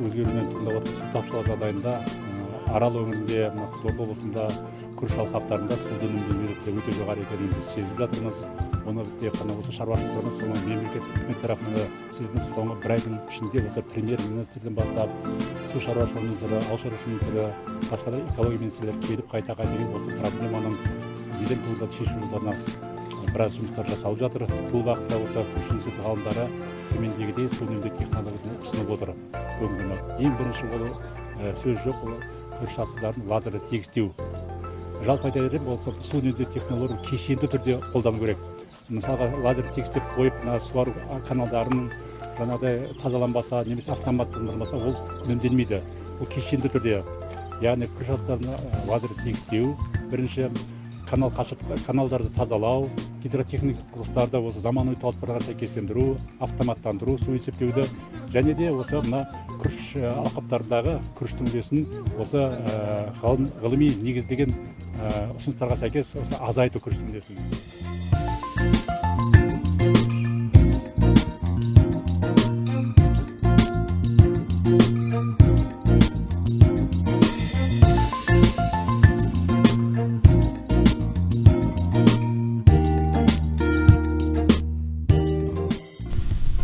өзгеруінен туындап жатқан су тапшылығы жағдайында Арал өңірінде, Қызылорда облысында күріш алқаптарында судың үнемділігі өте жоғары екенін біз сезіп жатырмыз. Оны тек қана осы шаруашылықтардан соңы мемлекет үкімет тарапынан сезініп, соңғы бір айдың ішінде осы премьер-министрден бастап су шаруашылығы министрі, ауыл шаруашылығы министрі, басқа да экология министрлері келіп қайта келіп осы проблеманың неден туындады шешу жолдарына біраз жұмыстар жасалып жатыр. Бұл бағытта осы күріш институты ғалымдары төмендегідей су үнемдеу технологиясын ұсынып отыр. Ең бірінші ол сөз жоқ, ол күріш атсыздарын лазерді тегістеу. Жалпы айтар едім, болса су үнемдеу технологиясын кешенді түрде қолдану керек. Мысалға лазер тегістеп қойып, суару каналдарын жаңағыдай тазаланбаса, немесе автоматтандырылмаса, ол үнемделмейді. Ол кешенді түрде, яғни күріш атсыздарын лазерді тегістеу, бірінші каналдарды тазалау, гидротехникалық құрылыстарды осы заманауи талаптарға сәйкестендіру, автоматтандыру, су есептеуді, және де осы мына күріш алқаптарындағы күріштің үлесін осы ғылыми негізделген ұсыныстарға сәйкес азайту күріштің үлесін.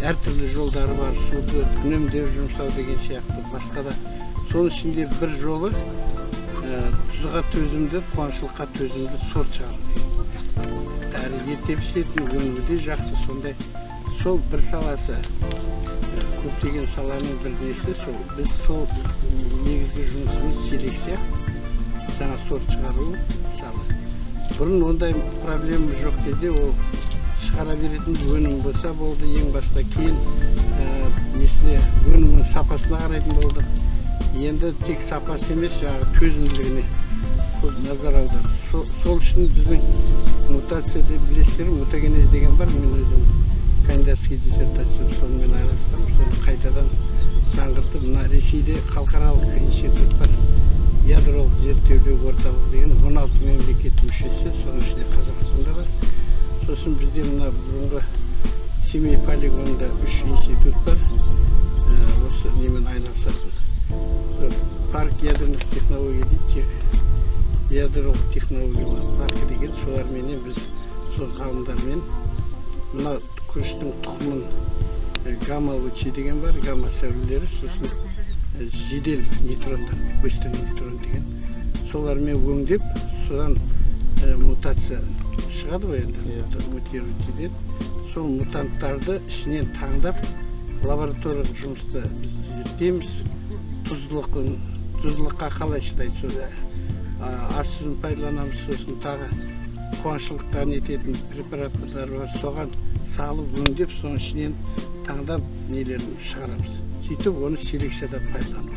Әртүрлі жолдары бар, суды үнемдеу жұмсау деген сияқты басқа да. Соның ішінде бір жолы тұзға төзімді, қуаңшылыққа төзімді сорт шығару. Әрі ерте пісетін, өнімі де жақсы, сондай. Сол бір саласы, көптеген саланың бір несі сол. Біз сол негізгі жұмысымыз селекция, жаңа сорт шығару мысалы. Бұрын ондай проблема жоқ кезде ол шығара беретін өнім болса болды, ең баста кейін өнімнің сапасына қарайтын болды. Енді тек сапасы емес, жаңағы төзімділігіне көп назар аударды. Сол үшін біздің мутацияда білесіздер, мутагенез деген бар, мен өзім кандидатский диссертация сонымен айналыстым, соны қайтадан жаңғыртып, мына Ресейде халықаралық институт бар, ядролық зерттеулер орталығы деген 16 мемлекет мүшесі, соның ішінде Қазақстанда бар. Сосын бізде мына бұрынғы Семей полигонында 3 институт бар, осы немен айналысатын. Парк ядерных технологий дейді, ядролық технологиялар паркі деген, соларменен біз сол ғалымдармен мына күріштің тұқымын гамма-лучи деген бар, гамма сәулелері, сосын жедел нейтрондар, быстрый нейтрон деген, солармен өңдеп, содан мутация шығады ғой енді, мутирует етеді. Сол мутанттарды ішінен таңдап, лабораториялық жұмыста біз зерттейміз. Тұздылыққа қалай шыдайды, сол ас сүзін пайдаланамыз, сосын тағы қуаңшылыққа нететін препараттар бар, соған салып өңдеп, соның ішінен таңдап нелерін шығарамыз. Сөйтіп оны селекцияда пайдаланамыз.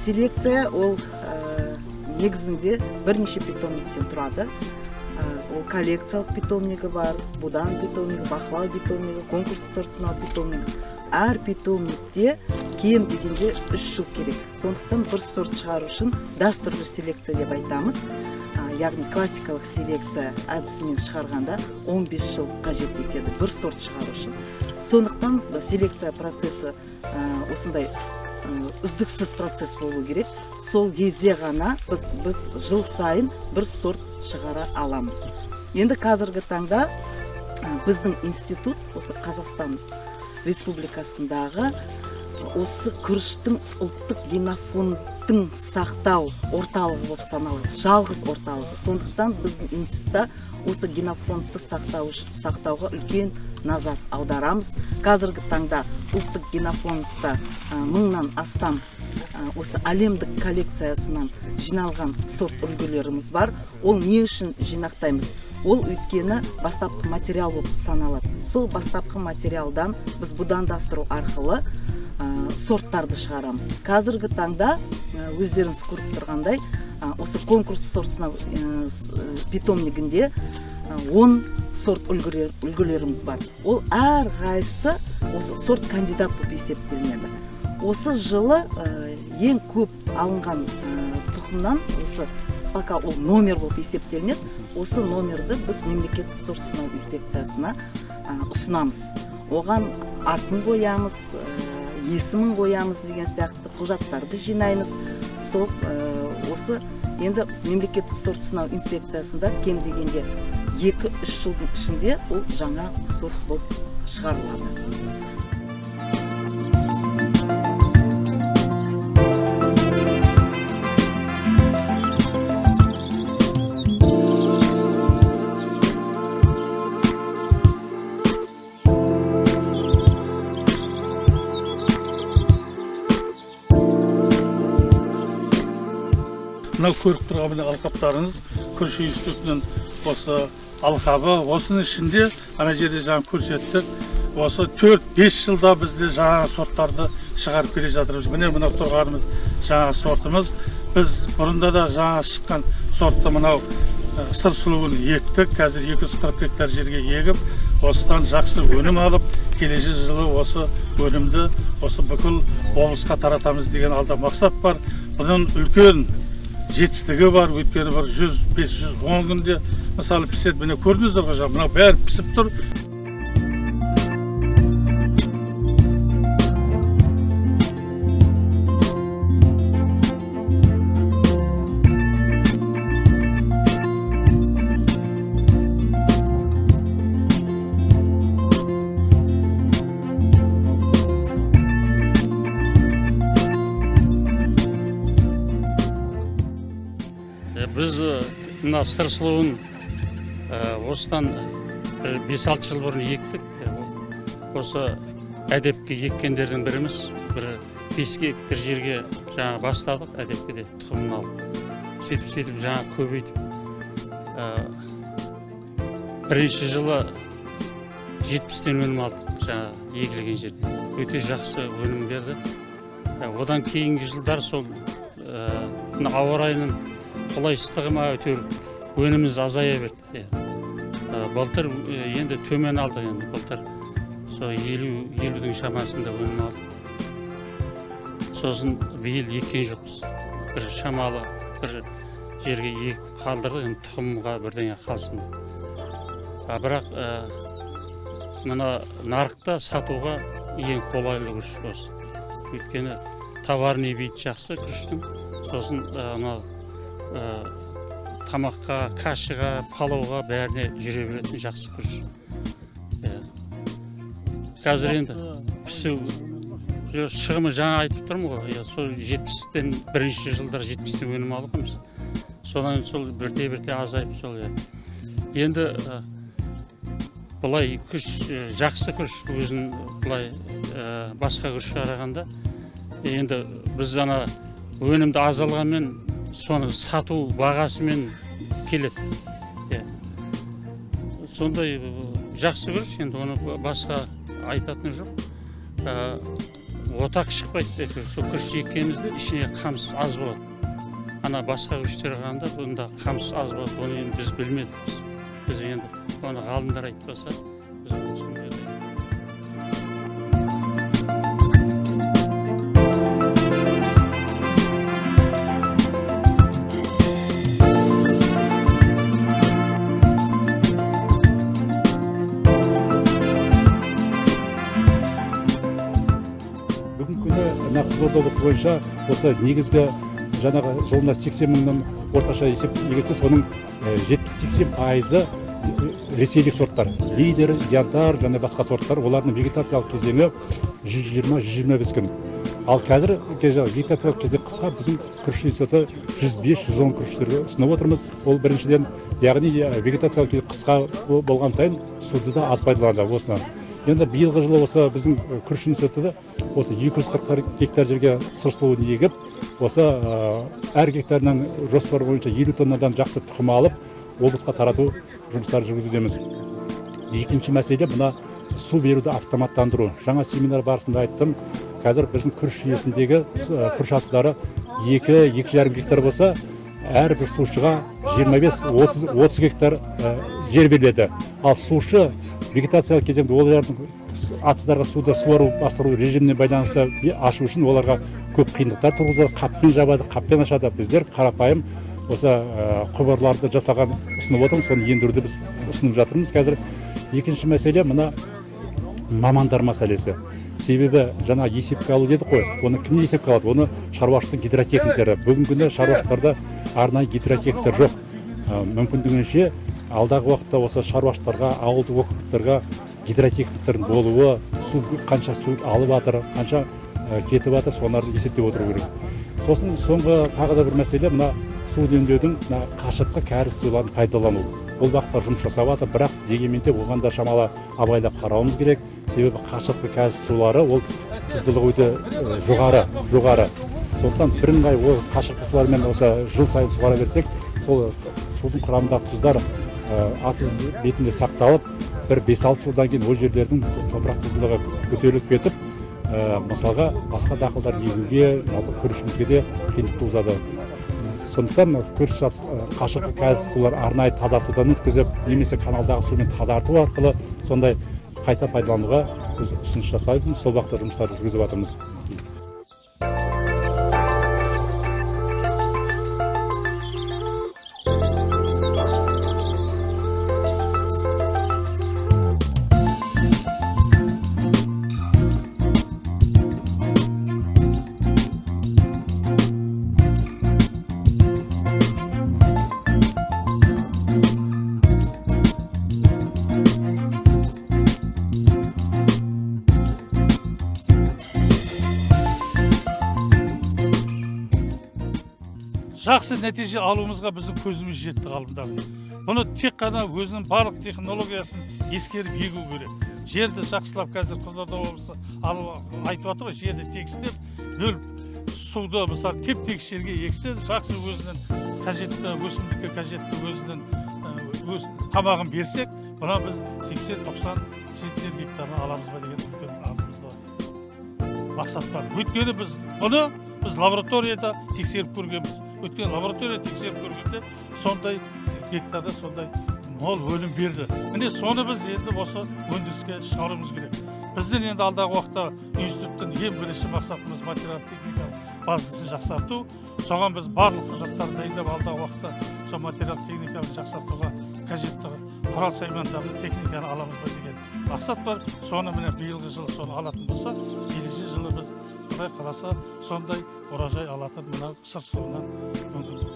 Селекция ол негізінде бірнеше питомниктен тұрады. Ол коллекциялық питомнигі бар, будан питомнигі, бақылау питомнигі, конкурс сорт сынау питомнигі. Әр питомникте кем дегенде 3 жыл керек. Сондықтан бір сорт шығару үшін дәстүрлі селекция деп айтамыз. Яғни классикалық селекция әдісімен шығарғанда 15 жыл қажет етеді бір сорт шығару үшін. Сондықтан селекция процесі осындай үздіксіз процесс болу керек. Сол кезде ғана біз жыл сайын бір сорт шығара аламыз. Енді қазіргі таңда біздің институт осы Қазақстан Республикасындағы осы күріштің ұлттық генофондың сақтау орталығы болып саналады, жалғыз орталығы. Сондықтан біздің институтта осы генофондты сақтауға үлкен назар аударамыз. Қазіргі таңда ұлттық генофондта 1000-нан астам осы әлемдік коллекциясынан жиналған сорт үлгілеріміз бар. Ол не үшін жинақтаймыз? Ол өйткені бастапқы материал болып саналады. Сол бастапқы материалдан біз будандастыру арқылы сорттарды шығарамыз. Қазіргі таңда өздеріңіз көріп тұрғандай, осы конкурс сорт сынау питомнигінде 10 сорт үлгілеріміз бар. Ол әр қайсысы осы сорт кандидат болып есептелінеді. Осы жылы ең көп алынған тұқымнан осы пока ол номер болып есептелінеді. Осы номерді біз мемлекеттік сорт сынау инспекциясына ұсынамыз. Оған атын қоямыз, есімін қоямыз деген сияқты құжаттарды жинаймыз. Сол осы енді мемлекеттік сорт сынау инспекциясында кем дегенде 2-3 жылдың ішінде ол жаңа сорт болып шығарылады. Мынау көріп тұрған міне алқаптарыңыз күріш институтының осы алқабы. Осының ішінде ана жерде жаңа көрсеттік. Осы 4-5 жылда бізде жаңа сорттарды шығарып келе жатырмыз. Міне мынау тұрғанымыз жаңа сортымыз. Біз бұрында да жаңа шыққан сортты мынау сыр сұлуын ектік. Қазір 240 гектар жерге егіп, осыдан жақсы өнім алып, келесі жылы осы өнімді осы бүкіл облысқа таратамыз деген алда мақсат бар. Бұның үлкен жетістігі бар, өйткені бір 100-510 күнде мысалы піседі. Міне көрдіңіздер ғой, мынау бәрі пісіп тұр. Біз мына сыр сұлуын осыдан 5-6 жыл бұрын ектік. Осы әдепке еккендердің біріміз. Бір 5 гектар жерге жаңа бастадық, әдепкеде тұқымын алып. Сөйтіп жаңа көбейтіп. Бірінші жылы 70-тен өнім алдық жаңа егілген жерде. Өте жақсы өнім берді. Одан кейінгі жылдар сол ауа райының қолайсыздығы ма әйтеуір өніміміз азая берді. Былтыр енді төмен алды, енді былтыр сол 50-дің шамасында өнім алды. Сосын биыл еккен жоқпыз. Бір шамалы бір жерге егіп қалдырды, енді тұқымға бірдеңе қалсын. Бірақ мына нарықта сатуға ең қолайлы күріш осы. Өйткені товарный вид жақсы күріштің. Сосын тамаққа, кашыға, палауға бәріне жүре беретін жақсы күріш. Қазір енді пісу шығымы жаңа айтып тұрмын ғой. Сол 70-тен бірінші жылдар 70-тен өнім алғанбыз. Содан сол бірте-бірте азайып сол. Енді бұлай күріш жақсы күріш, өзін бұлай басқа күрішке қарағанда. Енді біз ана өнімді азалғанмен соны сату бағасымен келеді. Сондай жақсы күріш, енді оны басқа айтатын жоқ. Отақ шықпайды. Сол күріш еккенімізде ішіне қамсыз аз болады. Ана басқа күріштер қарағанда бұнда қамсыз аз болады. Оны енді біз білмедік. Біз енді оны ғалымдар айтпаса, біз оны түсінбедік. Қызылорда облысы бойынша осы негізгі жаңағы жылына 80 мыңнан орташа есеп егетсе, соның 70-80% ресейлік сорттар. Лидер, янтар және басқа сорттар, олардың вегетациялық кезеңі 120-125 күн. Ал қазір вегетациялық кезең қысқа, біздің күріш институты 105-110 күріштерге ұсынып отырмыз. Ол біріншіден, яғни вегетациялық кезең қысқа болған сайын суды да аз пайдаланады осынан. Енді биылғы жылы осы біздің күріш институты осы 240 гектар жерге сыр сұлуын егіп, осы әр гектарынан жоспар бойынша 50 тоннадан жақсы тұқым алып, облысқа тарату жұмыстары жүргізудеміз. Екінші мәселе мына су беруді автоматтандыру. Жаңа семинар барысында айттым, қазір біздің күріш жүйесіндегі күріш алыстары 2-2,5 гектар болса, әрбір сушыға 25-30 гектар жер беріледі. Ал сушы вегетациялық кезеңде олардың атсыздарға суды суару бастыру режиміне байланысты ашу үшін оларға көп қиындықтар туғызады. Қаппен жабады, қаппен ашады. Біздер қарапайым осы құбырларды жасаған ұсынып отырмыз, соны ендіруді біз ұсынып жатырмыз қазір. Екінші мәселе мына мамандар мәселесі. Себебі жаңа есепке алу дедік қой, оны кім есепке алады? Оны шаруашылықтың гидротехниктері. Бүгінгі күні шаруашылықтарда арнайы гидротехниктер жоқ. Мүмкіндігінше алдағы уақытта осы шаруашылықтарға, ауылдық округтарға гидротехниктердің болуы, су қанша су алып жатыр, қанша кетіп жатыр, соларды есептеп отыру керек. Сосын соңғы тағы да бір мәселе мына су үнемдеудің қашыртқы кәріз суларын пайдалану. Бұл бағытта жұмыс жасап жатыр, бірақ дегенмен де оған да шамалы абайлап қарауымыз керек. Себебі қашыртқы кәріз сулары ол тұздылығы өте жоғары. Сондықтан бірыңғай ол қашыртқы сулармен осы жыл сайын суғара берсек, сол судың құрамындағы тұздар атыз бетінде сақталып, бір 5-6 жылдан кейін ол жерлердің топырақ тұздылығы көтеріліп кетіп, мысалға басқа дақылдар егуге, күрішімізге де қиындық туғызады. Сондықтан күріш қашыртқы кәріз сулар арнайы тазартудан өткізіп, немесе каналдағы сумен тазарту арқылы сондай қайта пайдалануға біз ұсыныс жасаймыз, сол бағытта жұмыстарды жүргізіп жатырмыз. Жақсы нәтиже алуымызға біздің көзіміз жетті ғалымдар. Бұны тек қана өзінің барлық технологиясын ескеріп егу керек. Жерді жақсылап қазір Қызылорда облысы айтып жатыр ғой, жерді тегістеп, бөліп суды мысалы теп-тегіс жерге ексен, жақсы өзінің қажетті өсімдікке қажетті өзінің тамағын берсек, бұна біз 80-90 центнер гектарын аламыз ба деген үлкен алдымызда мақсат бар. Өйткені біз лабораторияда тексеріп көргенбіз. Өткен лаборатория тексеріп көргенде сондай гектарда сондай мол өнім берді. Міне соны біз енді осы өндіріске шығаруымыз керек. Біздің енді алдағы уақытта институттың ең бірінші мақсатымыз материал-техникалық базасын жақсарту. Соған біз барлық құжаттарды дайындап алдағы уақытта сол материал-техникалық жақсартуға қажетті құрал-саймандарды, техниканы аламыз ба деген мақсат бар. Соны міне биылғы жылы соны алатын болса, келесі жылы біз Құдай қаласа сондай уражай алатын мына сыр суынан мүмкіндік